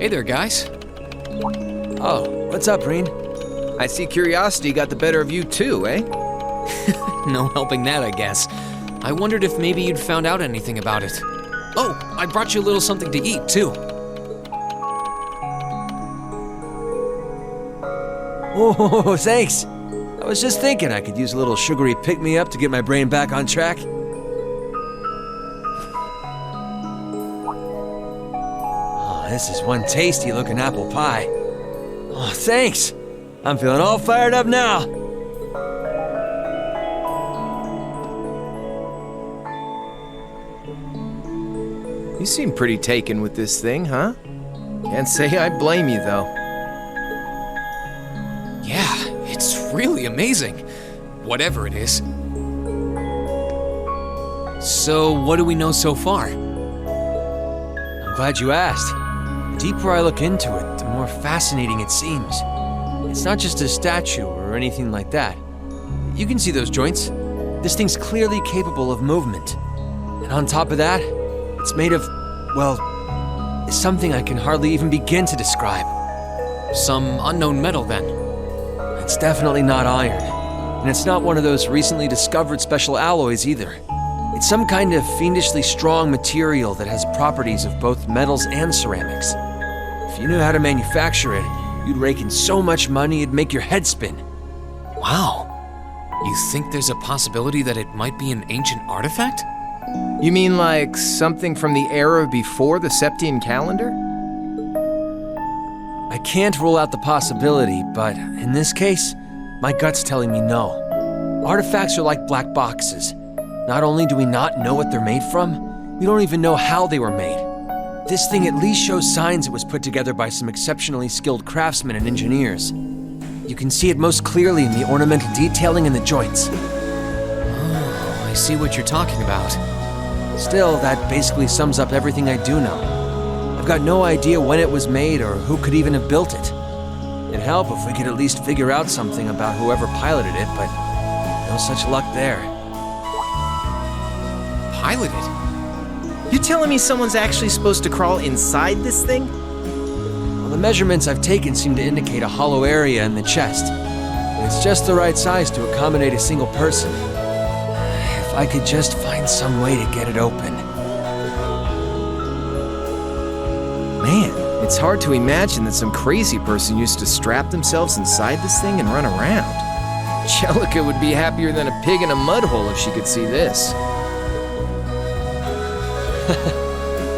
Hey there, guys. Oh, what's up, Rean? I see curiosity got the better of you too, eh? No helping that, I guess. I wondered if maybe you'd found out anything about it. Oh, I brought you a little something to eat, too. Oh, thanks. I was just thinking I could use a little sugary pick-me-up to get my brain back on track. Oh, this is one tasty-looking apple pie. Oh, thanks. I'm feeling all fired up now. You seem pretty taken with this thing, huh? Can't say I blame you, though. Yeah, it's really amazing. Whatever it is. So, what do we know so far? I'm glad you asked. The deeper I look into it, the more fascinating it seems. It's not just a statue or anything like that. You can see those joints. This thing's clearly capable of movement. And on top of that, it's made of, well, something I can hardly even begin to describe. Some unknown metal, then. It's definitely not iron. And it's not one of those recently discovered special alloys either. It's some kind of fiendishly strong material that has properties of both metals and ceramics. If you knew how to manufacture it, you'd rake in so much money it'd make your head spin. Wow. You think there's a possibility that it might be an ancient artifact? You mean like something from the era before the Septian calendar? I can't rule out the possibility, but in this case, my gut's telling me no. Artifacts are like black boxes. Not only do we not know what they're made from, we don't even know how they were made. This thing at least shows signs it was put together by some exceptionally skilled craftsmen and engineers. You can see it most clearly in the ornamental detailing and the joints. Oh, I see what you're talking about. Still, that basically sums up everything I do know. I've got no idea when it was made or who could even have built it. It'd help if we could at least figure out something about whoever piloted it, but no such luck there. Piloted? You telling me someone's actually supposed to crawl inside this thing? Well, the measurements I've taken seem to indicate a hollow area in the chest. It's just the right size to accommodate a single person. If I could just find some way to get it open. Man, it's hard to imagine that some crazy person used to strap themselves inside this thing and run around. Jellica would be happier than a pig in a mud hole if she could see this.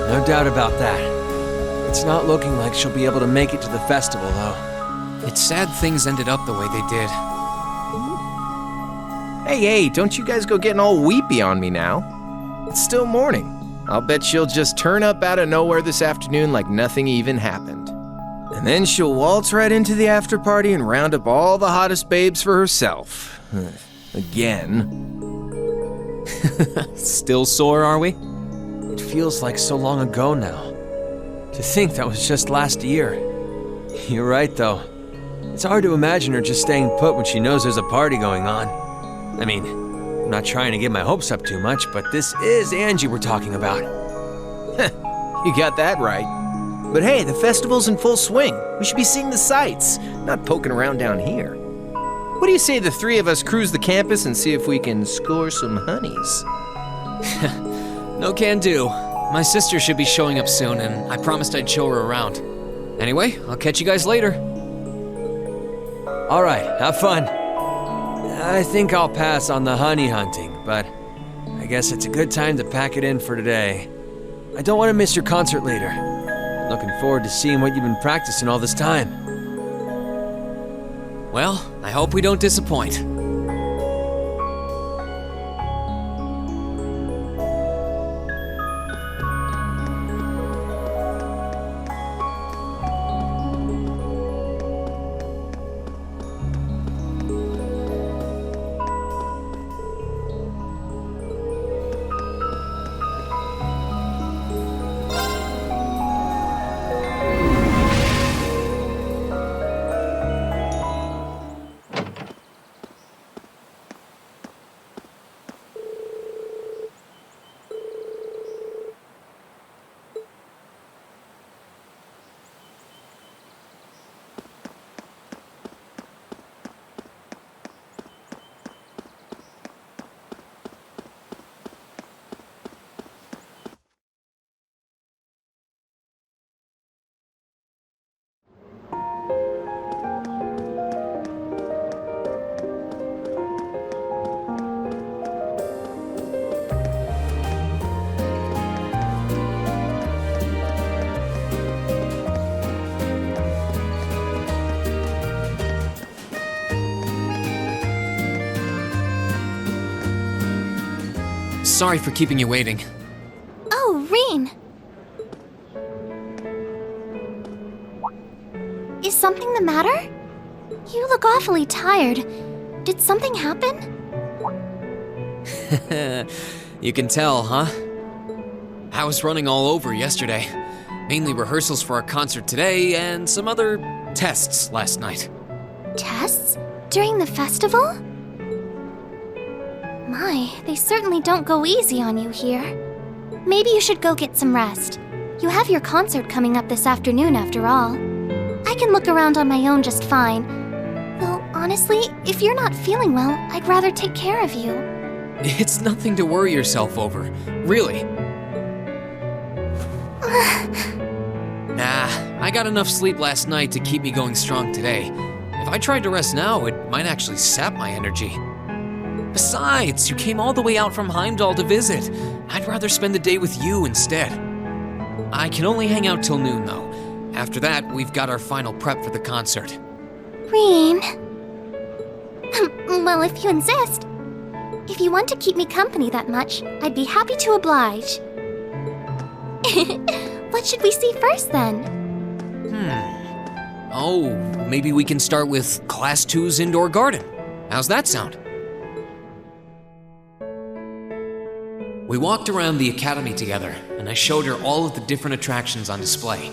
No doubt about that. It's not looking like she'll be able to make it to the festival, though. It's sad things ended up the way they did. Hey, don't you guys go getting all weepy on me now. It's still morning. I'll bet she'll just turn up out of nowhere this afternoon like nothing even happened. And then she'll waltz right into the after party and round up all the hottest babes for herself. Again. Still sore, are we? It feels like so long ago now. To think that was just last year. You're right, though. It's hard to imagine her just staying put when she knows there's a party going on. I mean, I'm not trying to get my hopes up too much, but this is Angie we're talking about. You got that right. But hey, the festival's in full swing. We should be seeing the sights, not poking around down here. What do you say the three of us cruise the campus and see if we can score some honeys? No can do. My sister should be showing up soon, and I promised I'd show her around. Anyway, I'll catch you guys later. All right, have fun. I think I'll pass on the honey hunting, but I guess it's a good time to pack it in for today. I don't want to miss your concert later. Looking forward to seeing what you've been practicing all this time. Well, I hope we don't disappoint. Sorry for keeping you waiting. Oh, Rean. Is something the matter? You look awfully tired. Did something happen? You can tell, huh? I was running all over yesterday. Mainly rehearsals for our concert today and some other tests last night. Tests? During the festival? My, they certainly don't go easy on you here. Maybe you should go get some rest. You have your concert coming up this afternoon after all. I can look around on my own just fine. Though, honestly, if you're not feeling well, I'd rather take care of you. It's nothing to worry yourself over, really. Nah, I got enough sleep last night to keep me going strong today. If I tried to rest now, it might actually sap my energy. Besides, you came all the way out from Heimdall to visit. I'd rather spend the day with you instead. I can only hang out till noon, though. After that, we've got our final prep for the concert. Rean. Well, if you insist. If you want to keep me company that much, I'd be happy to oblige. What should we see first, then? Oh, maybe we can start with Class 2's indoor garden. How's that sound? We walked around the academy together, and I showed her all of the different attractions on display.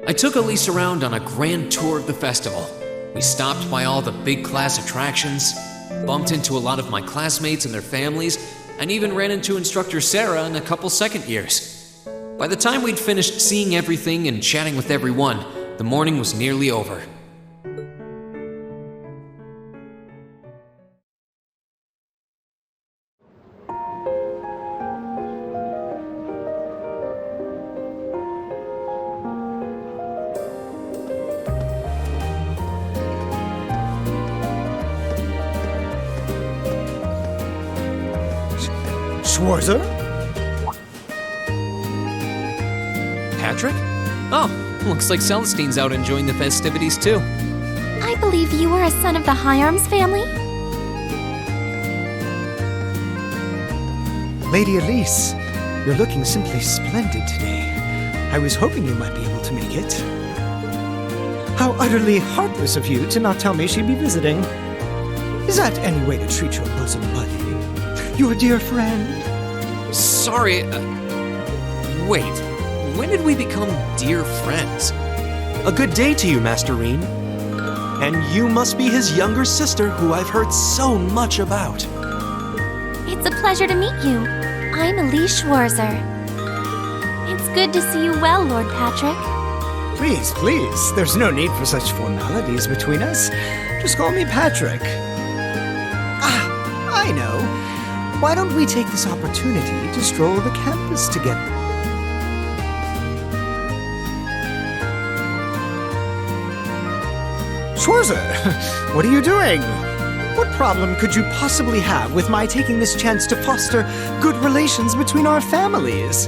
I took Elise around on a grand tour of the festival. We stopped by all the big class attractions, bumped into a lot of my classmates and their families, and even ran into instructor Sarah and a couple second years. By the time we'd finished seeing everything and chatting with everyone, the morning was nearly over. Schwarzer? Patrick? Oh, looks like Celestine's out enjoying the festivities too. I believe you are a son of the High Arms family? Lady Elise, you're looking simply splendid today. I was hoping you might be able to make it. How utterly heartless of you to not tell me she'd be visiting. Is that any way to treat your bosom buddy? Your dear friend? Sorry, wait. When did we become dear friends? A good day to you, Master Rean. And you must be his younger sister, who I've heard so much about. It's a pleasure to meet you. I'm Elise Schwarzer. It's good to see you well, Lord Patrick. Please, please, there's no need for such formalities between us. Just call me Patrick. Ah, I know. Why don't we take this opportunity to stroll the campus together? Schwarzer, what are you doing? What problem could you possibly have with my taking this chance to foster good relations between our families?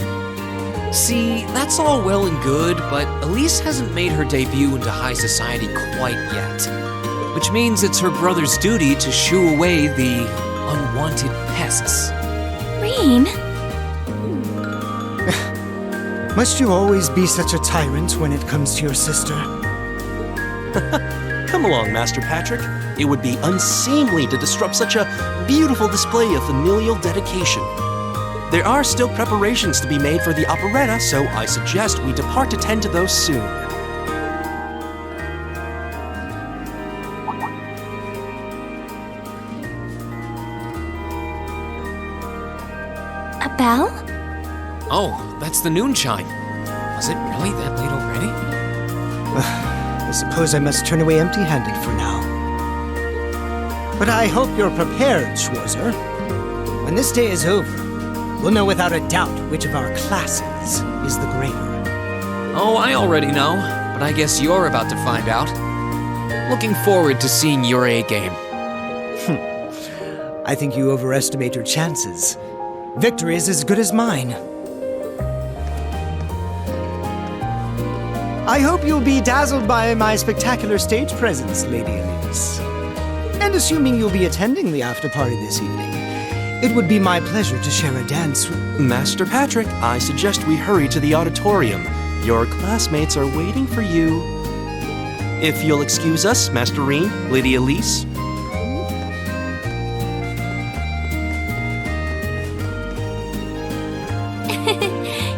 See, that's all well and good, but Elise hasn't made her debut into high society quite yet. Which means it's her brother's duty to shoo away the unwanted pests. Rean? Must you always be such a tyrant when it comes to your sister? Come along, Master Patrick. It would be unseemly to disrupt such a beautiful display of familial dedication. There are still preparations to be made for the operetta, so I suggest we depart to tend to those soon. A bell? Oh, that's the noon chime. Was it really that late already? I suppose I must turn away empty-handed for now. But I hope you're prepared, Schwarzer. When this day is over, we'll know without a doubt which of our classes is the greater. Oh, I already know, but I guess you're about to find out. Looking forward to seeing your A-game. I think you overestimate your chances. Victory is as good as mine. I hope you'll be dazzled by my spectacular stage presence, Lady Elise. And assuming you'll be attending the after-party this evening, it would be my pleasure to share a dance with... Master Patrick, I suggest we hurry to the auditorium. Your classmates are waiting for you. If you'll excuse us, Master Rean, Lady Elise.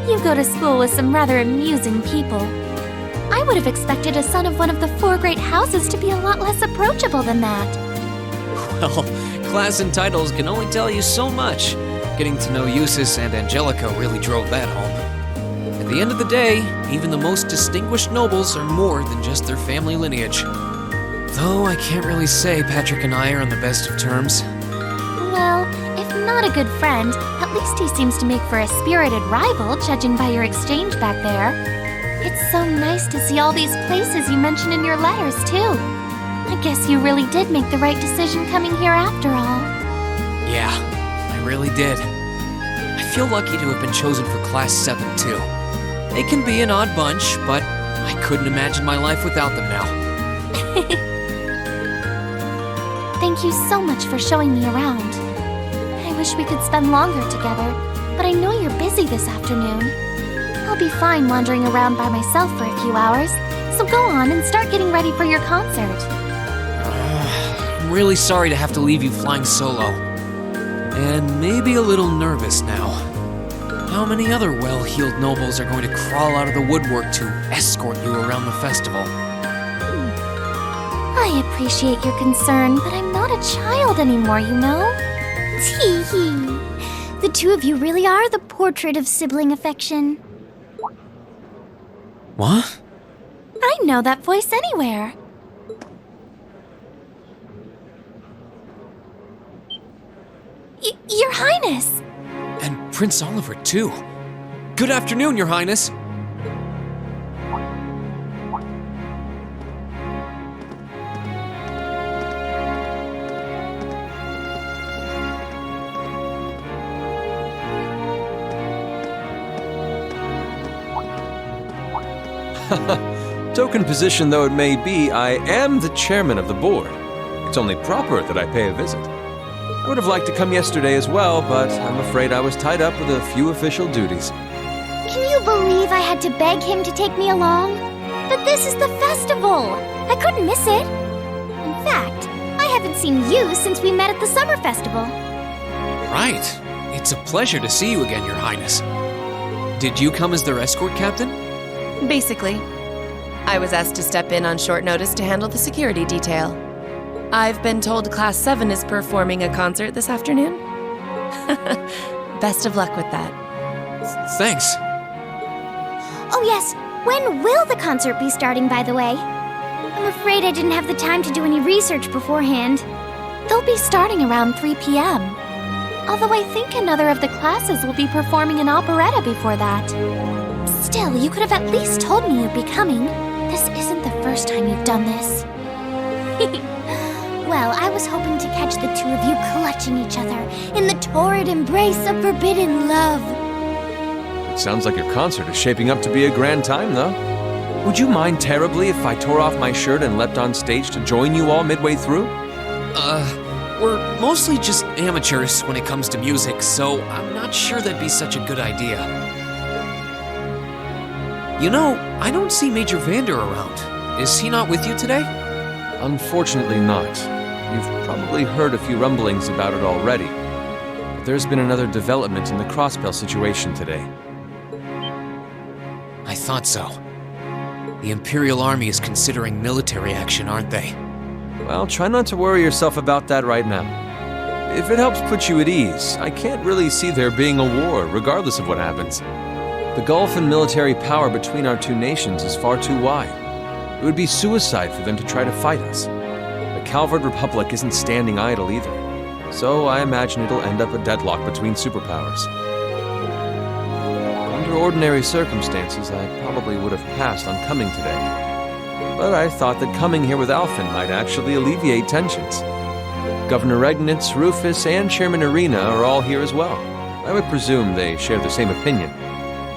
You go to school with some rather amusing people. I would have expected a son of one of the 4 great houses to be a lot less approachable than that. Well, class and titles can only tell you so much. Getting to know Eustace and Angelica really drove that home. At the end of the day, even the most distinguished nobles are more than just their family lineage. Though I can't really say Patrick and I are on the best of terms. Well, if not a good friend, at least he seems to make for a spirited rival, judging by your exchange back there. It's so nice to see all these places you mentioned in your letters, too. I guess you really did make the right decision coming here after all. Yeah, I really did. I feel lucky to have been chosen for Class 7, too. They can be an odd bunch, but I couldn't imagine my life without them now. Thank you so much for showing me around. I wish we could spend longer together, but I know you're busy this afternoon. I'll be fine wandering around by myself for a few hours, so go on and start getting ready for your concert. I'm really sorry to have to leave you flying solo. And maybe a little nervous now. How many other well-heeled nobles are going to crawl out of the woodwork to escort you around the festival? I appreciate your concern, but I'm not a child anymore, you know? Tee-hee. The two of you really are the portrait of sibling affection. What? I know that voice anywhere. Your Highness! And Prince Oliver, too. Good afternoon, Your Highness. Token position though it may be, I am the chairman of the board. It's only proper that I pay a visit. I would have liked to come yesterday as well, but I'm afraid I was tied up with a few official duties. Can you believe I had to beg him to take me along? But this is the festival! I couldn't miss it! In fact, I haven't seen you since we met at the summer festival. Right. It's a pleasure to see you again, Your Highness. Did you come as their escort captain? Basically. I was asked to step in on short notice to handle the security detail. I've been told Class 7 is performing a concert this afternoon. Best of luck with that. Thanks. Oh yes, when will the concert be starting, by the way? I'm afraid I didn't have the time to do any research beforehand. They'll be starting around 3 p.m. Although I think another of the classes will be performing an operetta before that. Still, you could have at least told me you'd be coming. This isn't the first time you've done this. Well, I was hoping to catch the two of you clutching each other in the torrid embrace of forbidden love. It sounds like your concert is shaping up to be a grand time, though. Would you mind terribly if I tore off my shirt and leapt on stage to join you all midway through? We're mostly just amateurs when it comes to music, so I'm not sure that'd be such a good idea. You know, I don't see Major Vander around. Is he not with you today? Unfortunately not. You've probably heard a few rumblings about it already. But there's been another development in the Crossbell situation today. I thought so. The Imperial Army is considering military action, aren't they? Well, try not to worry yourself about that right now. If it helps put you at ease, I can't really see there being a war, regardless of what happens. The gulf in military power between our two nations is far too wide. It would be suicide for them to try to fight us. The Calvard Republic isn't standing idle either, so I imagine it'll end up a deadlock between superpowers. Under ordinary circumstances, I probably would have passed on coming today. But I thought that coming here with Alphen might actually alleviate tensions. Governor Regnitz, Rufus, and Chairman Arena are all here as well. I would presume they share the same opinion.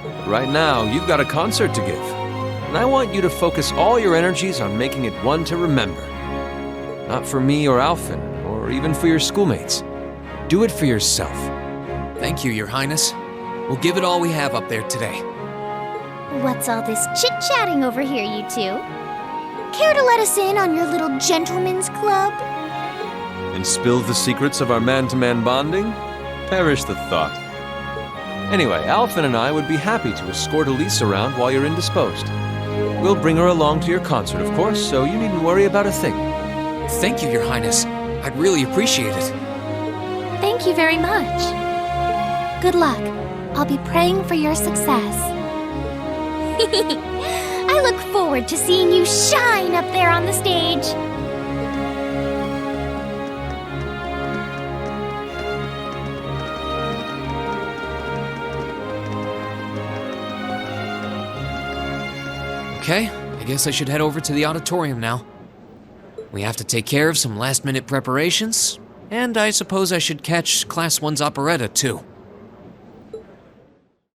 But right now, you've got a concert to give, and I want you to focus all your energies on making it one to remember. Not for me or Alphen, or even for your schoolmates. Do it for yourself. Thank you, Your Highness. We'll give it all we have up there today. What's all this chit-chatting over here, you two? Care to let us in on your little gentleman's club? And spill the secrets of our man-to-man bonding? Perish the thought. Anyway, Alphen and I would be happy to escort Elise around while you're indisposed. We'll bring her along to your concert, of course, so you needn't worry about a thing. Thank you, Your Highness. I'd really appreciate it. Thank you very much. Good luck. I'll be praying for your success. I look forward to seeing you shine up there on the stage. Okay, I guess I should head over to the auditorium now. We have to take care of some last-minute preparations, and I suppose I should catch Class 1's operetta, too.